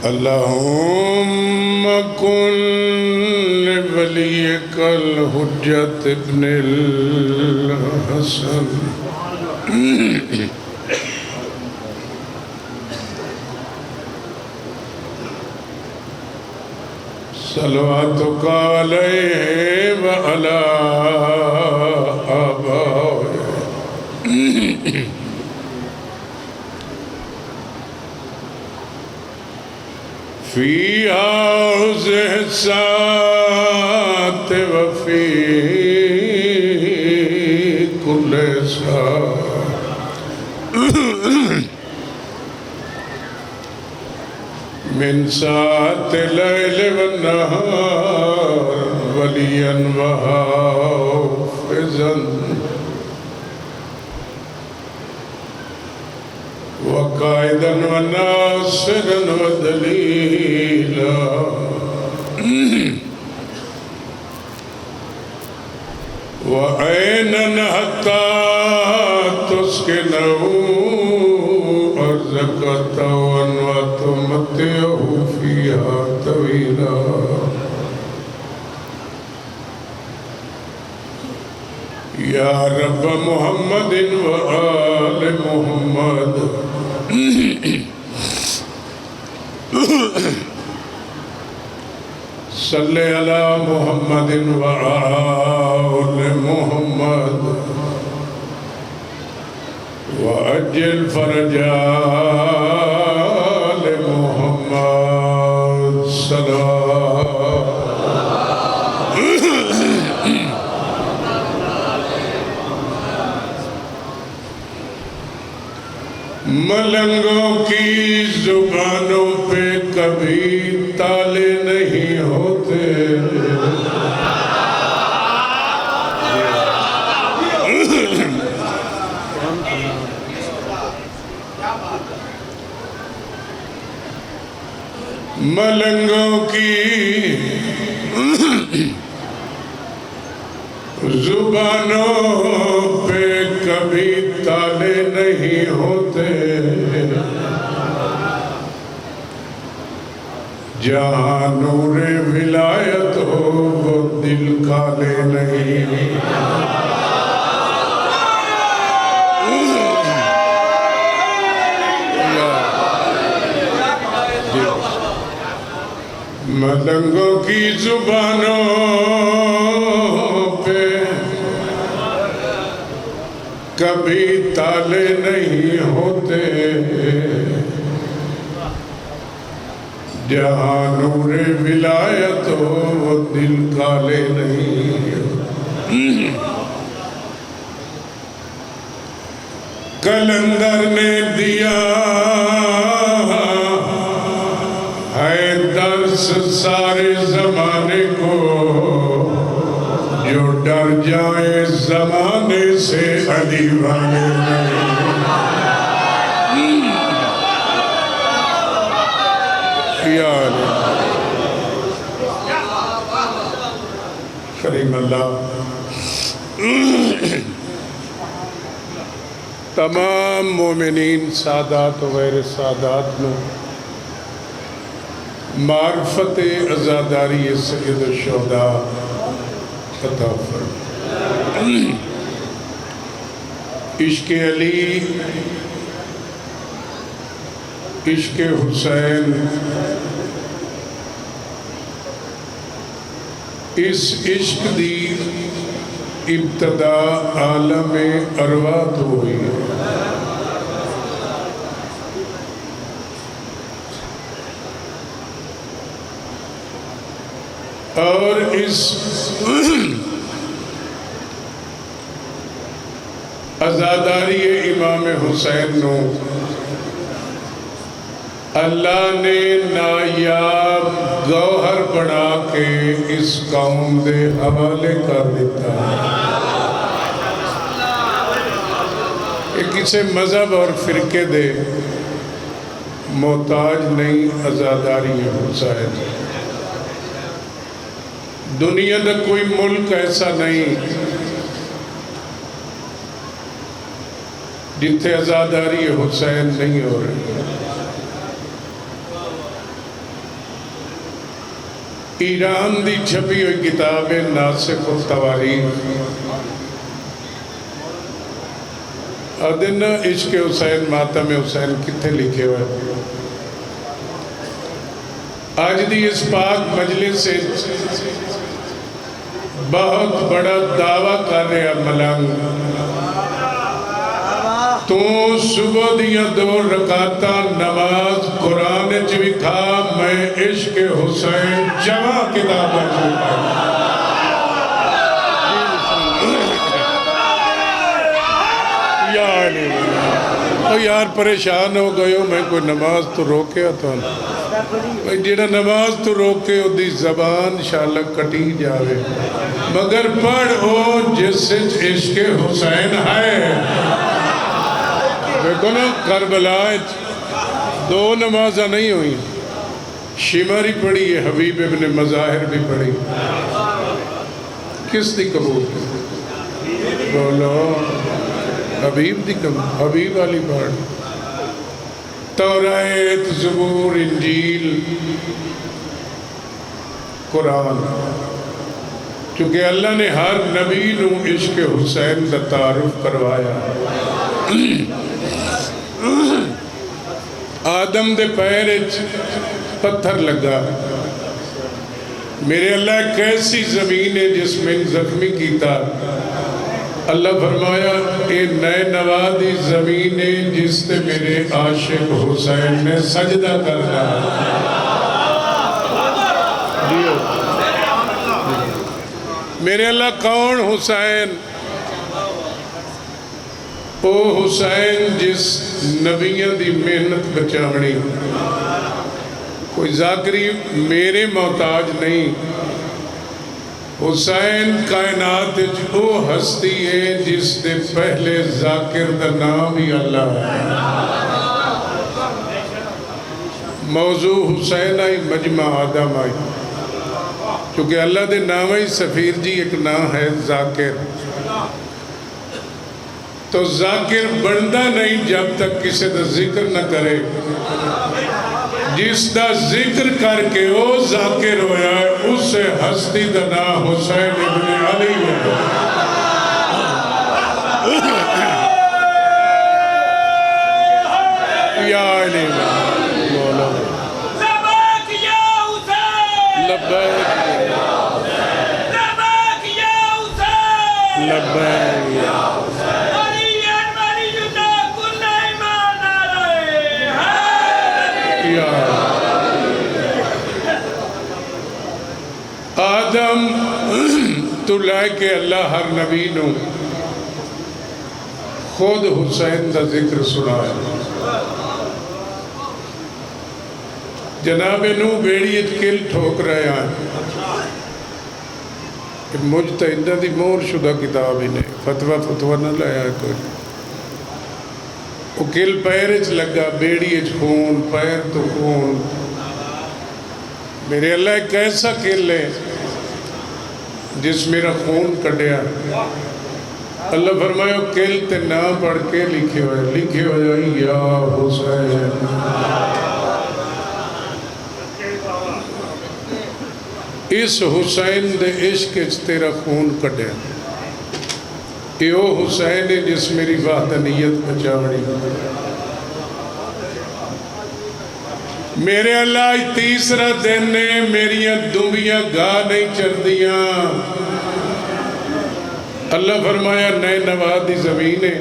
اللهم كن لوليك الحجة ابن الحسن صلواتك عليه وعلى آبائه في هذه الساعة وفي كل ساعة من ساعة الليل والنهار وليا وحافظا وقائدا وناصرا ودليلا وعينا حتى تسكنه أرزك طوعا وتمتعه فيها طويلا يا رب محمد وآل محمد صل على محمد وآل محمد وأجل فرج آل محمد ملنگوں کی زبانوں پہ کبھی تالے نہیں ہوتے ملنگوں کی زبانوں پہ کبھی تالے نہیں ہوتے جہاں نور ولایت ہو وہ دل کالے نہیں ملنگوں کی زبانوں پہ کبھی تالے نہیں ہوتے جہاں نور ولایت ہو وہ دل کالے نہیں کلندر نے دیا ہے درس سارے زمانے کو جو ڈر جائے زمانے سے علی والے کریم اللہ تمام مومنین سادات و غیر سادات میں معرفت عزاداری سید الشہداء عطا فرمائے عشق علی عشق حسین اس عشق دی ابتدا عالم ارواح تو ہوئی ہے اور اس عزاداری امام حسین نو اللہ نے نایاب گوہر بنا کے اس قوم دے حوالے کر دیتا کہ کسی مذہب اور فرقے دے محتاج نہیں عزاداری حسین دنیا دا کوئی ملک ایسا نہیں جتھے عزاداری حسین نہیں ہو رہی ایران دی چھپی ہوئی کتاب ہے ناسخ التواریخ ادن عشق حسین ماتم حسین کتنے لکھے ہوئے آج دی اس پاک مجلس سے بہت بڑا دعویٰ کر رہا ملنگ تو صبح دیا 2 رکعتاں نماز قرآن بھی کھا میں عشق حسین جمع کتاب یار پریشان ہو گئے ہو میں کوئی نماز تو روکے تو جیڑا نماز تو روکے ہو دی زبان انشاءاللہ کٹی جاوے مگر پڑھو جس سے عشق حسین ہے دیکھو نا کربلا 2 نمازہ نہیں ہوئی شماری پڑھی ہے حبیب ابن مظاہر بھی پڑھی کس دی قبول بولو حبیب دی قبول حبیب والی پڑھ توریت زبور انجیل قرآن چونکہ اللہ نے ہر نبی نو عشق حسین دا تعارف کروایا آدم دے پیر پتھر لگا میرے اللہ کیسی زمین ہے جس میں زخمی کیتا اللہ فرمایا اے نئے نوادی زمین ہے جس نے میرے عاشق حسین نے سجدہ کرنا میرے اللہ کون حسین او حسین جس نبیوں دی محنت بچاونی کوئی ذاکری میرے محتاج نہیں حسین کائنات جو ہستی ہے جس نے پہلے ذاکر دا نام ہی اللہ ہے موضوع حسین آئی مجمع آدم آئی چونکہ اللہ دے نام ہی سفیر جی ایک نام ہے ذاکر تو ذاکر بندہ نہیں جب تک کسی دا ذکر نہ کرے جس دا ذکر کر کے او ذاکر ہویا ہے اس سے ہستی دا نام حسین ابن علی ہے یا علی مولا لبیک یا حسین لبیک لبیک یا حسین لبیک آدم تو لائے کہ اللہ ہر نبی نو خود حسین دا ذکر سنا ہے جناب نو بیڑی کل ٹھوک رہے ہیں کہ مجتہدہ دی مور شدہ کتاب ہی نہیں فتوہ نہ لیا ہے کوئی وہ کل پیرچ لگا بیڑی خون پیر تو خون میرے اللہ ایک ایسا کل ہے جس میرا خون کٹیا اللہ فرمایا کل تے نہ پڑھ کے لکھے ہوئے یا حسین اس حسین دے عشق تیرا خون کٹیا یہ وہ حسین ہے جس میری وحدانیت بچاوڑی میرے اللہ تیسرا دن نے میریاں دنبیاں گاہ نہیں چڑھ دیاں اللہ فرمایا نئے نوادی زمین ہے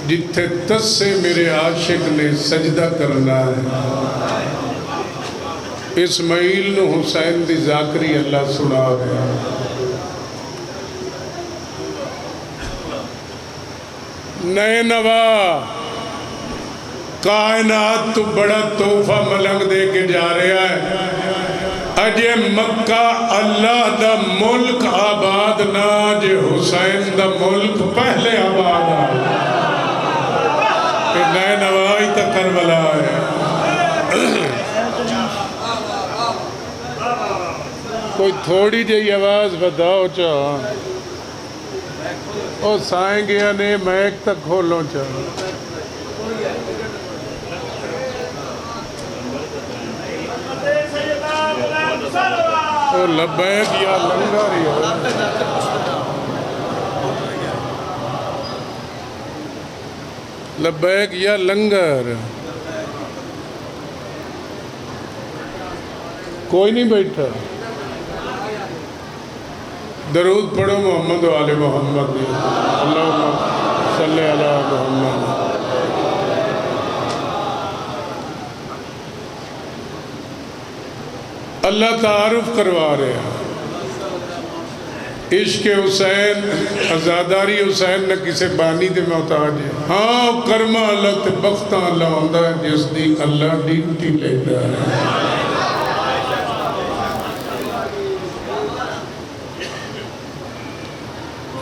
جتھے تس سے میرے عاشق نے سجدہ کرنا ہے اسماعیل نو حسین دی ذاکری اللہ سنا رہا ہے نئے نوا کائنات تو بڑا تحفہ ملنگ دے کے جا رہا ہے اجے مکہ اللہ دا ملک آباد نہ جے حسین دا ملک پہلے آباد ہے نئے نوائی تا کربلا ہے کوئی تھوڑی جی آواز بتاؤ چاہاں او سائیں گیا نے میک تک کھولوں چاہاں سیدنا او لبیک یا لنگر یا لبیک یا لنگر کوئی نہیں بیٹھا درود پڑھو محمد و آل محمد اللہم صلی علی محمد اللہ تعارف کروا رہے ہیں عشق حسین ازاداری حسین نہ کسے بانی دے محتاج ہے ہاں کرمہ اللہ تے بختہ اللہ ہوندہ ہے جس دی اللہ ڈیوٹی لیتا ہے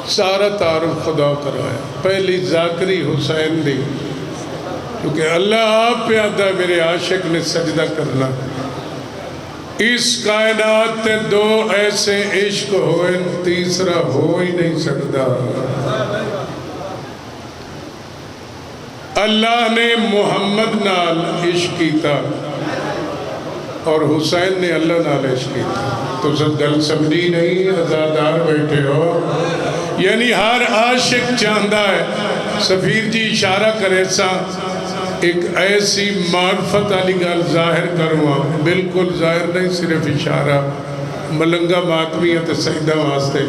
سارا تعارف خدا کرایا پہلی ذاکری حسین دی کیونکہ اللہ آپ پہ آتا ہے میرے عاشق نے سجدہ کرنا اس کائنات تے دو ایسے عشق ہوئے تیسرا ہو ہی نہیں سکتا اللہ نے محمد نال عشق کیتا اور حسین نے اللہ نال عشق کیتا تو سب گل سمجھی نہیں ازادار بیٹھے ہو یعنی ہر عاشق چاہتا ہے سفیر جی اشارہ کرے سا ایک ایسی معرفت علی گل ظاہر کروا بالکل ظاہر نہیں صرف اشارہ ملنگا ماتمیت سجدہ واسطے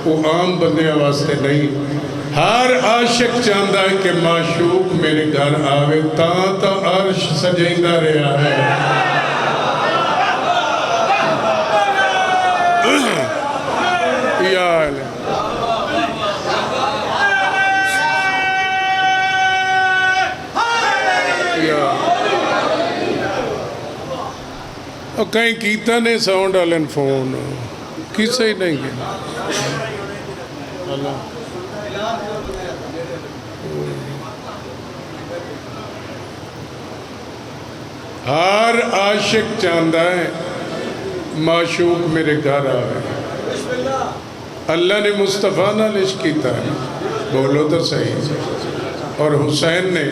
وہ عام بندیاں واسطے نہیں ہر عاشق چاہتا ہے کہ معشوق میرے گھر آوے تا عرش سجیندہ رہا ہے یا علی اور کہیں کیتا نے ساؤنڈ آلن فون کسے ہی نہیں گیا ہر عاشق چاہتا ہے معشوق میرے گھر آئے اللہ نے مصطفیٰ نال عشق کیتا ہے بولو تو صحیح اور حسین نے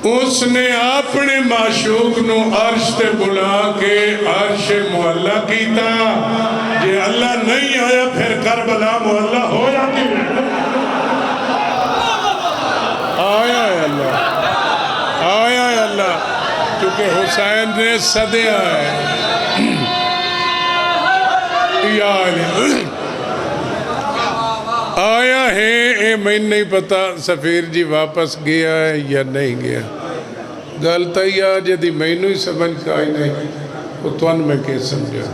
اس نے اپنے معشوق نو عرش تے بلا کے عرش محلہ کیتا جے اللہ نہیں آیا پھر کربلا محلہ ہو جاتی آیا ہے اللہ کیونکہ حسین نے صدیہ ہے آیا ہے میں نہیں پتا سفیر جی واپس گیا ہے یا نہیں گیا گلتا ہی آج یدی میں نہیں سمجھ کا ہی نہیں وہ توان میں کہ سمجھا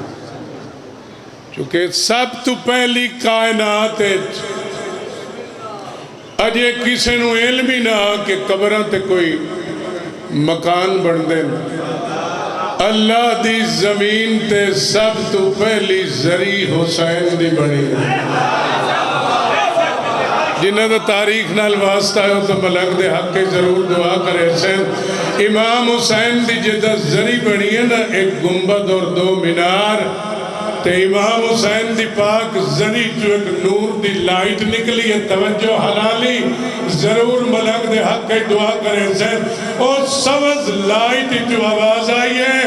چونکہ سب تو پہلی کائنات ہے اجے کسی نو علم ہی نہ کہ قبران تے کوئی مکان بن دیں اللہ دی زمین تے سب تو پہلی زری حسین دی بڑی جنہاں دا تاریخ نال واسطہ ہے تو ملک دے حق کے ضرور دعا کرے حسین امام حسین دی جدہ زری بڑی ہے نا ایک گنبد اور دو مینار تے امام حسین دی پاک زری جو ایک نور دی لائٹ نکلی ہے توجہ حلالی ضرور ملک دے حق کے دعا کرے حسین اور سبز لائٹ جو آواز آئی ہے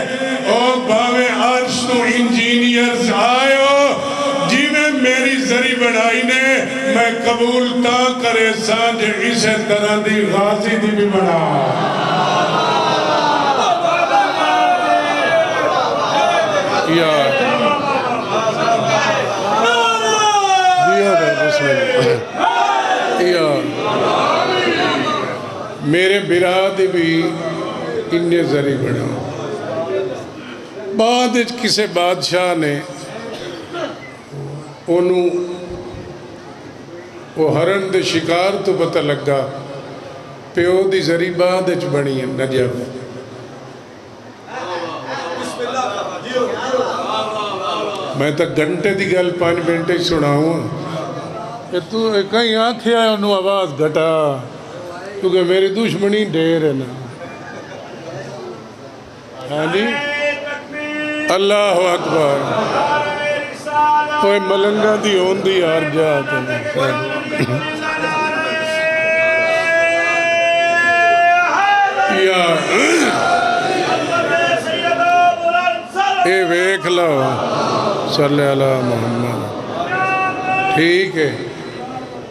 اور باوے عرش تو انجینئرز آئے ہو جی میں میری زری بڑھائی نے میں قبول تا کرے سانج اسے طرح دی غازی دی بھی بڑھا یا میرے براد بھی انہیں زری بڑھا بعد کسے بادشاہ نے انہوں وہ ہرن دے شکار تو پتہ لگا پیو دی زری بعد بڑی ہے نجب میں تک گھنٹے دی گل 5 منٹے سناؤں کہ تو کہیں آنکھیں آئے انہوں آواز گھٹا کیونکہ میری دشمنی ڈھیر ہے نا ہاں جی اللہ اکبر کوئی ملنگا دی ہون دی آر جات اے ویکھ لو صلی اللہ محمد ٹھیک ہے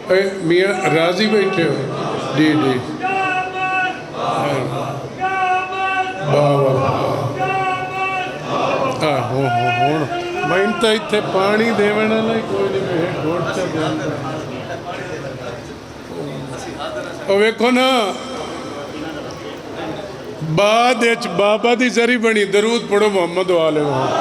اے میاں راضی بیٹھے ہو جی جی میں تو اتنے پانی دیونے والا کوئی نہیں میں گھوٹ چا دیا اور ویکھو نا بعد بابا دی ذری بنی درود پڑھو محمد و آلہ محمد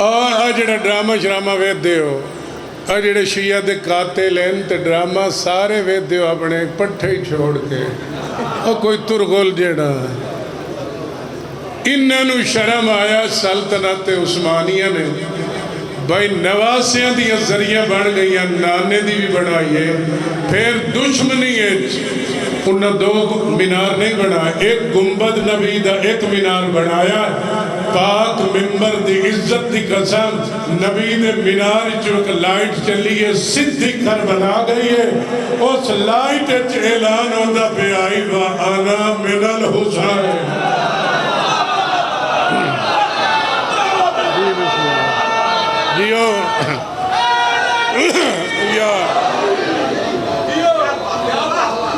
اور جڑا ڈرامہ شرامہ وید دے ہو جڑے شیعہ دے قاتل ہیں تے ڈرامہ سارے وید دے ہو اپنے پٹھے ہی چھوڑ کے اور کوئی ترغل جڑا انہوں شرم آیا سلطنت عثمانیہ نے بھائی نواسیاں دیا ذریعہ بڑھ گئی ہیں نانے دی بھی بڑھائیے پھر دشمنی ہے انہوں دو مینار نہیں بڑھایا ایک گنبد نبی دا ایک مینار بڑھایا پاک ممبر دی عزت دی قسم نبی دے مینار چوک لائٹ چلی ہے سدھی کر بنا گئی ہے اس لائٹ اعلان ہوندہ پہ آئی وَأَنَا مِنَ الْحُسَيْنِ جیو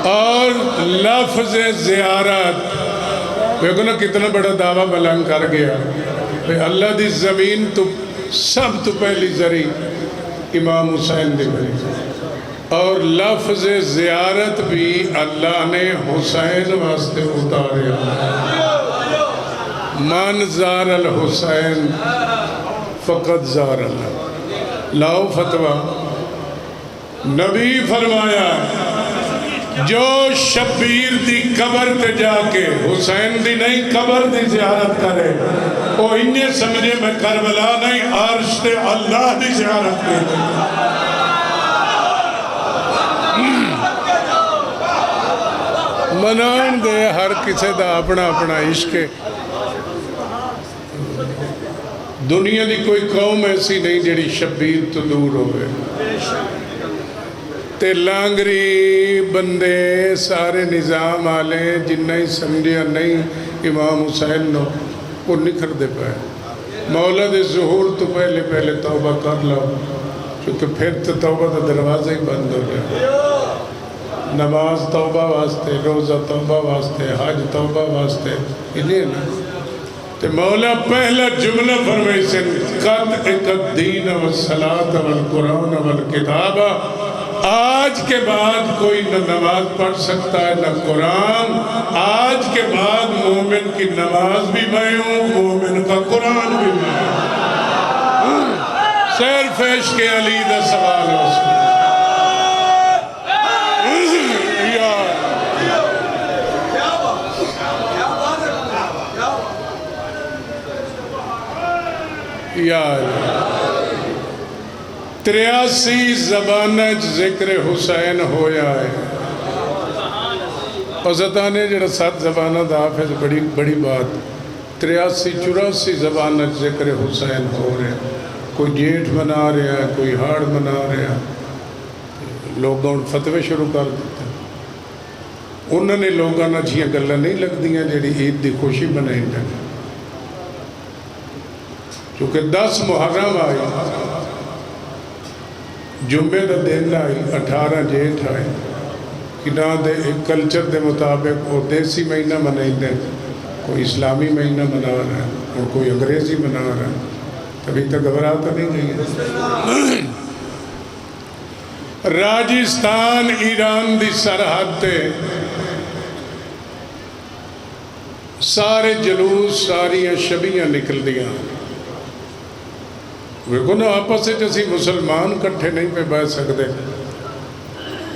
اور لفظ زیارت دیکھو نا کتنا بڑا دعویٰ بلند کر گیا کہ اللہ دی زمین تو سب تو پہلی ذری امام حسین دی بھری اور لفظ زیارت بھی اللہ نے حسین واسطے اتاریا من زار الحسین فقط زار اللہ لاؤ فتوہ نبی فرمایا جو شبیر دی قبر تے جا کے حسین دی نہیں قبر دی زیارت کرے وہ انہیں سمجھے میں کربلا نہیں عرش تے اللہ دی زیارت کرے منان دے ہر کسے دا اپنا اپنا عشق دنیا دی کوئی قوم ایسی نہیں جڑی شبیر تو دور ہوئے تے لانگری بندے سارے نظام آلے جنہ ہی سمجھیا نہیں امام حسین نو وہ نکھر دے پائے مولا دے ظہور تو پہلے توبہ کر لو چونکہ پھر تو توبہ دا دروازہ ہی بند ہو جائے نماز توبہ واسطے روزہ توبہ واسطے حج توبہ واسطے انہیں نا تے مولا پہلا جملہ فرمائی سے قد الدین والصلاة والقرآن والکتاب آج کے بعد کوئی نہ نماز پڑھ سکتا ہے نہ قرآن آج کے بعد مومن کی نماز بھی میں ہوں مومن کا قرآن بھی میں ہوں صرف عشق علی دا سوال ہے اس میں یار 83 زبانج ذکر حسین ہویا ہے حضرتانے جڑا 7 زبانہ دا حافظ بڑی بات 83-84 زبانج ذکر حسین ہو رہے ہیں کوئی جیٹھ منا رہا ہے کوئی ہاڑ منا رہا ہے لوگوں فتوے شروع کر دیتے ہیں انہوں نے لوگوں نے جیاں گلہ نہیں لگ دیا جڑی عید دی خوشی بنائی ہیں چونکہ 10 محرم آئی جمعے دا دن آئی 18 جیٹھ آئی کنہ دے ایک کلچر دے مطابق وہ دیسی مہینہ منائی دیں کوئی اسلامی مہینہ منا رہا ہے اور کوئی انگریزی منا رہا ہے کبھی تک گھبراتا نہیں گئی راجستان ایران دی سرحد تے سارے جلوس ساریاں شبیاں نکل دیاں ویکھو نا آپس سے جیسی مسلمان کٹھے نہیں پہ بہ سکتے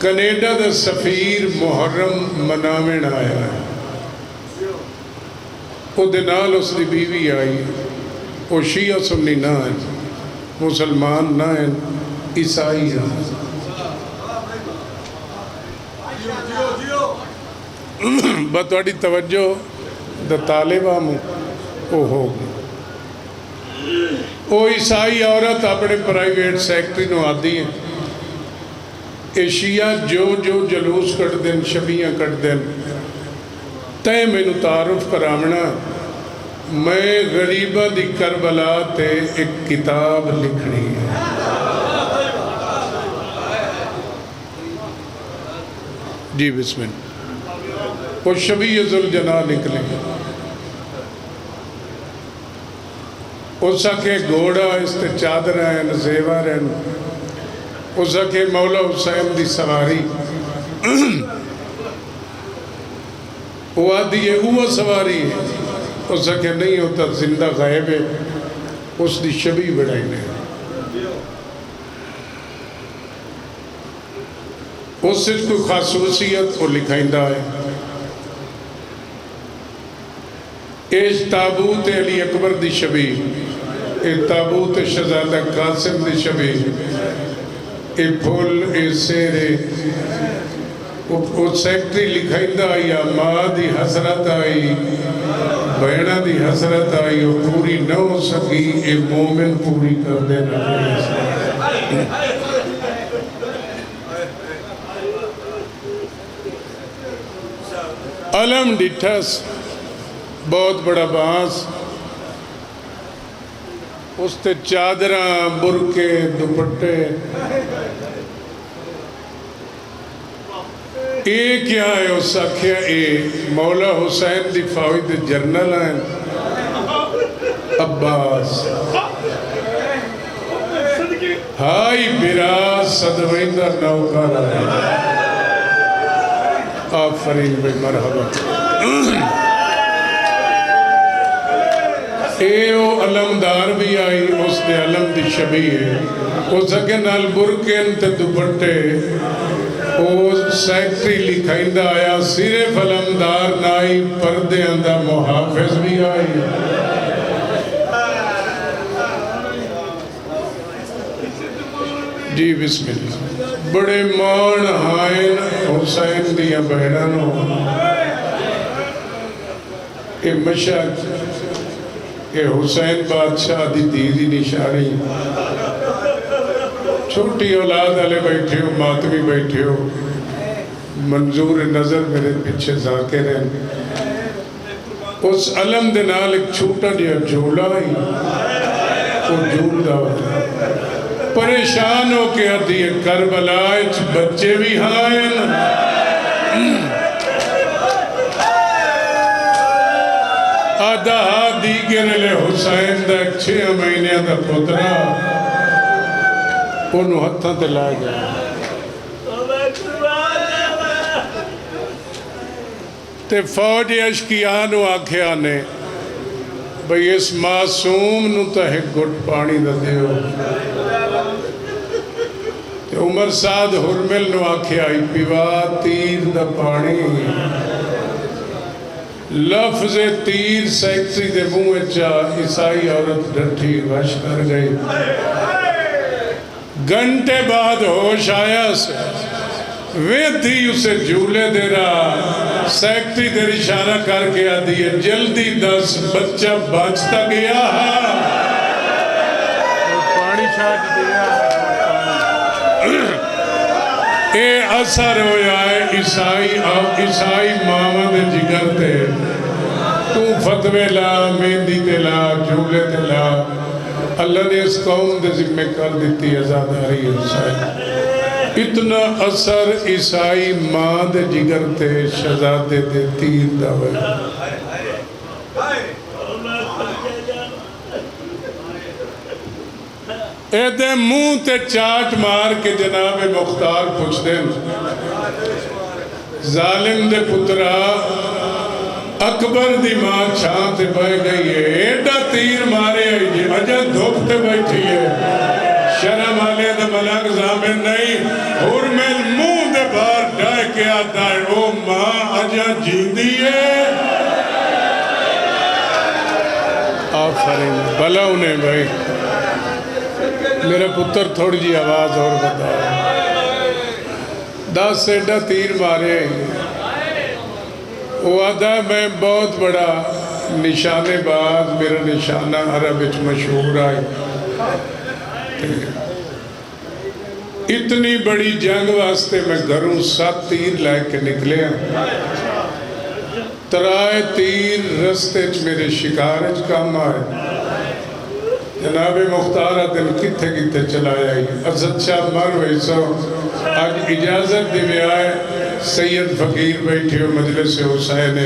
کینیڈا دا سفیر محرم مناوین آیا ہے وہ دنال اس دی بیوی آئی وہ شیعہ سنی نہ ہیں مسلمان نہ ہیں عیسائی ہیں بطوڑی توجہ دا طالبہ وہ ہوگی وہ عیسائی عورت اپنے پرائیویٹ سیکٹری نو آتی ہے ਇਹ ਸ਼ੀਆ ਜੋ ਜੋ ਜਲੂਸ ਕੱਢਦੇ ਨੇ, ਛਬੀਆਂ ਕੱਢਦੇ ਨੇ, ਤੈ ਮੈਨੂੰ ਤਾਰਫ ਕਰਾਵਣਾ, ਮੈਂ ਗਰੀਬਾਂ ਦੀ ਕਰਬਲਾ ਤੇ ਇੱਕ ਕਿਤਾਬ ਲਿਖਣੀ ਹੈ। جی بسم اللہ۔ وہ شبیہ ذوالجلال نکلے، اس کے گھوڑا اس تے چادر ہیں، زیور ہیں، اس کے مولا حسین دی سواری، وہ آدھی ہے وہ سواری ہے، اس کے نہیں ہوتا زندہ غائب ہے، اس دی شبیہ بڑھائی نے اس سے کوئی خاصوصیت وہ لکھائندہ ہے۔ ایش تابوت علی اکبر دی شبیہ، اے تابوت شہزادہ قاسم دی شبیہ، اے پھول اے سیرے، وہ سیکٹری لکھائندہ یا ماں دی حسرت آئی، بہنہ دی حسرت آئی، وہ پوری نہ ہو سکی، اے مومن پوری کر دینا ہے۔ علم ڈٹھس بہت بڑا بانس، اس تے چادراں، برکے، دوپٹے، اے کیا ہے؟ اس آکھیا اے مولا حسین دی فوج دے جرنل ہیں، عباس ہائی براز صدویندہ نوکر ہے۔ آفرین بھائی، مرحبا۔ اے او علمدار بھی آئی، اس نے علم دی شبیہ ہے، اس کے نال برکن تے دوپٹے، او سیکٹری لکھائندہ آیا، صرف علمدار نائی، پردے اندہ محافظ بھی آئی۔ جی بسم اللہ۔ بڑے مان ہائن حسین دیا بہنانوں، اے مشہد اے حسین بادشاہ دی دیدی نشانی، چھوٹی اولاد والے بیٹھے ہو، ماتمی بیٹھے ہو، منظور نظر میرے پیچھے ذاکر ہیں، اس علم دے نال ایک چھوٹا جہا جھولا ہی، وہ جھول دا ہوتا ہے، پریشان ہو کے آتی ہے کربلا اچ بچے بھی ہائن، آدھا دیگر لے حسین دا 6 مہینے دا پترا انہوں ہتھاں تے لائے گیا۔ تے فوج اشکیانو آکھیا نے بھئی اس معصوم نو تا ایک گھٹ پانی دا دیو۔ عمر سعد حرمل نو آکھیا ای پیوا تیر دا پانی، لفظ تیر سیکٹری دے منہ چا، عیسائی عورت ڈٹھی وش کر گئی۔ گھنٹے بعد ہوش آیا سے وہ تھی اسے جھولے دے رہا، سیکٹری دے اشارہ کر کے آدھی ہے جلدی 10 بچہ بچتا گیا ہے، پانی چھاٹ دیا ہے۔ اے اثر ہویا ہے عیسائی ماما دے جگر تے، تو فتوے لا، مہندی تے لا، جھولے تے لا، اللہ نے اس قوم دے ذمہ کر دیتی ازاداری حسین۔ اتنا اثر عیسائی ماں دے جگر تے شہزادے دے تیر دا ہویا۔ اے دے منہ تے چاٹ مار کے جناب مختار پوچھ دیں، ظالم دے پترا اکبر دی ماں چھان تے بہ گئی ہے، ایڈا تیر مارے ہے، اجا دھوپ تے بیٹھی ہے، شرم آلے دا ملک زامن نہیں، حرمل منہ دے بار ڈائے کے آتا ہے، او ماں اجا جیندی ہے۔ آفرین، بھلا انہیں بھائی، میرے پتر تھوڑی جی آواز اور بتا، 10 سیڈا تیر مارے، وہ آدھا میں بہت بڑا نشانے باز، میرا نشانہ عرب اچ مشہور آئی، اتنی بڑی جنگ واسطے میں گھروں 7 تیر لے کے نکلے ترائے تیر رستے میرے شکارج کام آئے جناب مختارہ دن کتھے کتھے چلایا ہی اسد شاہ مر ویسا آج اجازت دے آئے سید فقیر بیٹھے ہو مجلس حسین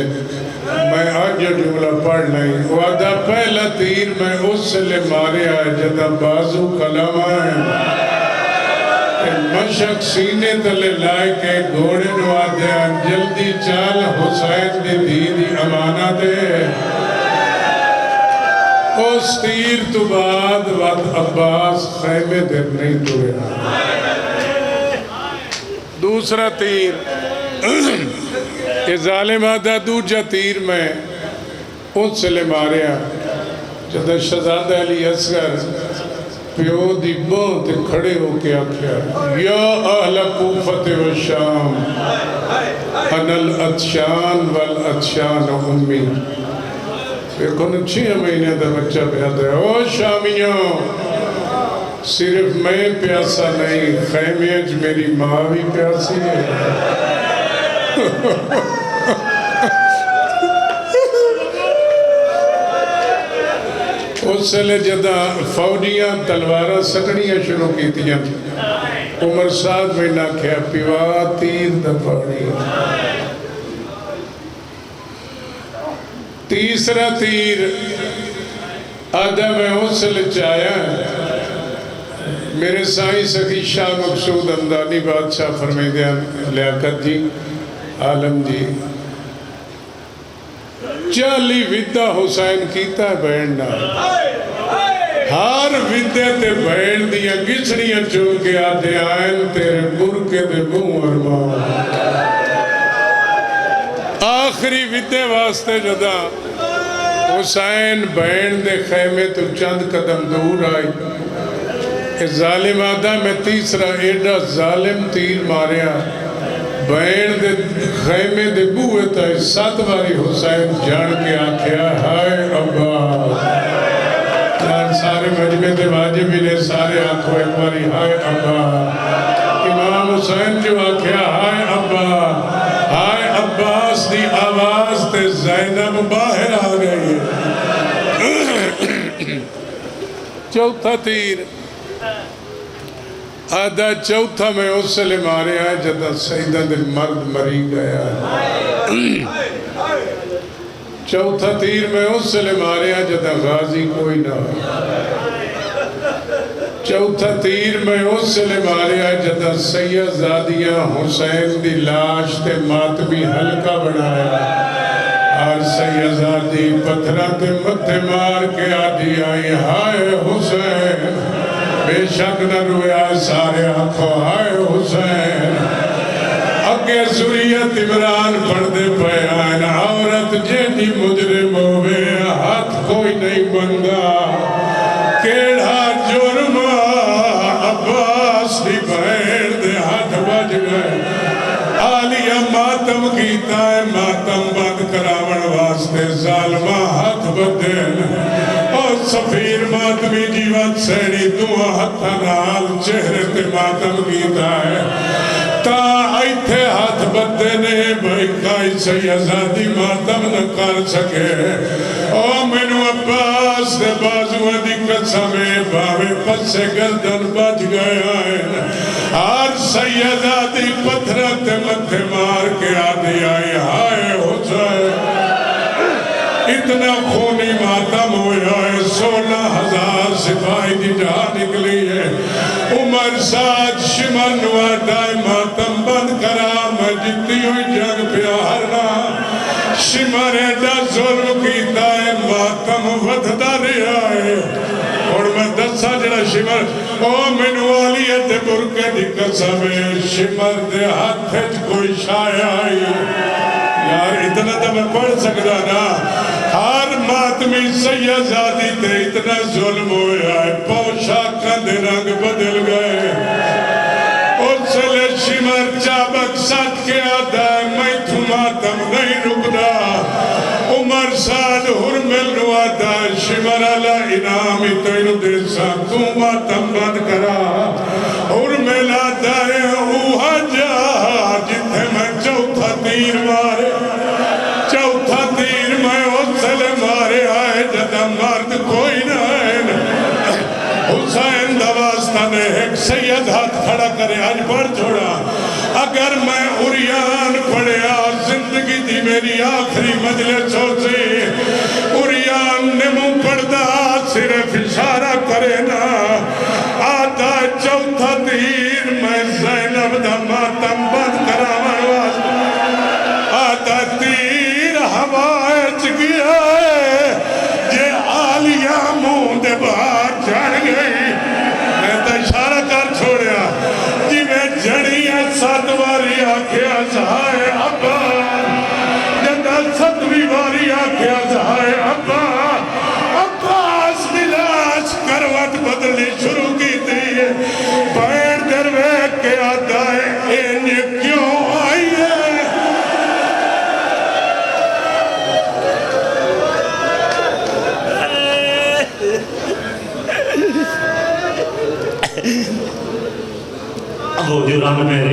میں آج جو جملہ پڑھ نہیں وعدہ پہلا تیر میں اس سے لے مارے آئے جدہ بازو کلام آئے مشک سینے تلے لائے کے گھوڑے نوا دیا جلدی چال حسین دی دیدی امانت ہے اس تیر تو بعد وقت عباس خیمے در نہیں توڑے دوسرا تیر یہ ظالم آدھا دوجہ تیر میں ان سے لے ماریا جدہ شہزادہ علی اصغر پیو دی بہت کھڑے ہو کے آکھیا یا اہل کوفت و شام انا الاتشان والاتشان امی دیکھو نا 6 مہینے دا بچہ پیدا ہے او شامیوں صرف میں پیاسا نہیں خیمیج میری ماں بھی پیاسی ہے اس سے لے جدہ فوجیاں تلوارہ سٹنیاں شروع کی تیاں عمر ساتھ میں نہ کیا پیوا تیر دفاڑی تیسرا تیر آدھا میں اس سے لے چایا میرے سائیں سخی شاہ مقصود امدانی بادشاہ فرمائی دیا لیاقت جی عالم جی 40 ودہ حسین کیتا ہے بینڈنا ہر ودے تے بینڈ دیا گچڑیاں چون کے آدھے آئین تیرے برکے دے بوں ارمان آخری ودے واسطے جدا حسین بینڈ دے خیمے تو چند قدم دور آئی کہ ظالم آدھا میں تیسرا ایڈا ظالم تیر ماریا بین دے خیمے دے بوئے تائے 7 باری حسین جان کے آکھیا ہائے عباس جان سارے مجمع دے واجب ملے سارے آنکھوں ایک باری ہائے عباس امام حسین جو آکھیا ہائے عباس دی آواز تے زینب باہر آ گئی چوتھا تیر آدھا چوتھا میں اس سے لے مارے آئے جدہ سیدہ دل مرد مری گیا چوتھا تیر میں اس سے لے مارے آئے جدہ غازی کوئی نہ چوتھا تیر میں اس سے لے مارے آئے جدہ سید زادیاں حسین دی لاش تے ماتمی حلقہ بنایا اور سید زادی پتھرہ تے متھے مار کے آدھی آئی ہائے حسین بے شک نہ رویا سارے آنکھوں ہائے حسین اگے سوریت عمران پڑھ دے پہ آئین عورت جیدی مجرم ہوئے ہاتھ کوئی نہیں بندا کیڑا جرم عباس دی بہن دے ہاتھ بج گئے آلیہ ماتم کیتا ہے ماتم بند کراون واسطے ظالمہ ہاتھ بدن اور سفیر ماتمی جیوت سیڑی دعا ہتھا نال چہرے تے ماتم کیتا ہے تا آئیتھے ہاتھ بدے نے بھائی کائی سیزادی ماتم نہ کر سکے او منو عباس دے بازو دی قسمیں باوے پسے گردن بج گیا ہے ہر سیزادی پتھرت متھے مار کے آدھی آئی ہائے حسین اتنا خونی ماتم ہویا ہے 16,000 سپاہی دی جہاں نکلی ہے عمر ساتھ شمر نوادائی ماتم بند کرا میں جتی ہوئی جنگ پیارنا شمر ایڈا ظلم کیتا ہے ماتم ودھدا رہا ہے اور میں دسا جڑا شمر او منوالیت برکے دی قسم ہے شمر دے ہاتھ کوئی شائع آئی یار اتنا تو میں پڑھ سکتا نا ہر ماتمی سیزادی تے اتنا ظلم ہویا ہے پوشاکاں دے رنگ بدل گئے اس لے شمر چابک ساتھ کے آدھا ہے میں تو ماتم نہیں رکدا عمر ساتھ حرمل نوادا شمر اللہ انعامی تینو دے سا تو ماتم بند کرا حرمل آدھا تیر مارے چوتھا تیر میں اسلے مارے آئے جدہ مرد کوئی نہ آئے حسین دواستا نے ایک سید ہاتھ کھڑا کرے آج پڑھ چھوڑا اگر میں اریان پڑھیا زندگی دی میری آخری مجلس ہو سی اریان نے منہ پڑھدا صرف اشارہ کرے نا آتا چوتھا تیر میں زینب دا ماتم بند کراون واسطے آتا تیر ہوائے گیا ہے جے آلیہ منہ دے باہر چڑھ گئی میں تو اشارہ کر چھوڑیا جی میں جڑیاں سات واری آکھیا سہائے ابا جدہ ستویں واری آکھیا سہائے ابا عباس ملاش کروٹ بدلی شروع کی تھی پیر دروے کے آتا ہے انہیں کیوں آئی ہے وہ جو رنگ میرے